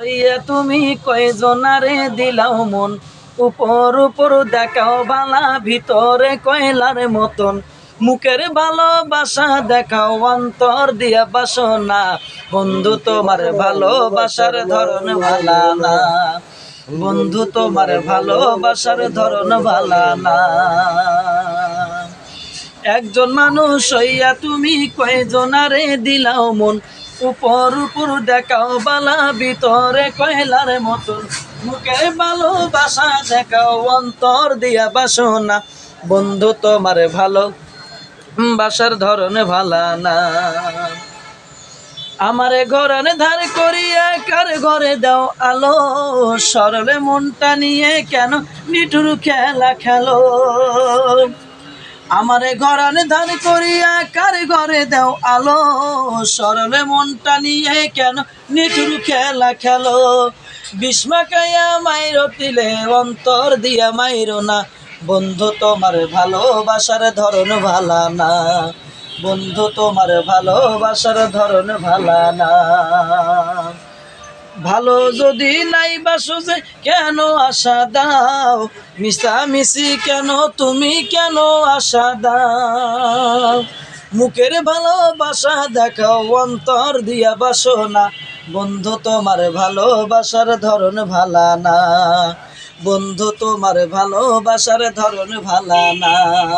ইয়া তুমি কয়জনারে দিলাও মন, উপর উপর দেখাও বালা, ভিতরে কয়লার মতন। মুখের ভালোবাসা দেখাও, অন্তর দিয়া বাসনা। বন্ধু তোমার ভালোবাসার ধরন ভালা না, বন্ধু তোমার ভালোবাসার ধরন ভালা না। একজন মানুষ হইয়া তুমি কয়জনারে দিলাও মন, উপর উপর দেখাও বালা, ভিতরে কয়লার মতন। মুখে ভালোবাসা দেখাও, অন্তর দিয়া বাসনা। বন্ধু তোমার ভালো বাসার ধরন ভালা না। আমারে ঘরানে ধার করিয়া কার ঘরে দাও আলো, সরলে মনটা নিয়ে কেন নিঠুর খেলা খেলো। আমারে ঘরানে ধার করিয়া কার ঘরে দাও আলো, সরলে মনটা নিয়ে কেন নিঠুর খেলা খেলো। বিস্মাকাইয়া মাইরো দিলে, অন্তর দিয়া মাইরো না। বন্ধু তোমার ভালোবাসার ধরন ভালা না, বন্ধু তোমার ভালোবাসার ধরন ভালা না। ভালো যদি নাই বাসো যে কেন আশা দাও, মিশামিশি কেন তুমি কেন আশা দাও। মুখের ভালোবাসা দেখাও, অন্তর দিয়া বাসো না। বন্ধু তোমার ভালোবাসার ধরন ভালা না, বন্ধু তোমার ভালোবাসার ধরন ভালা না।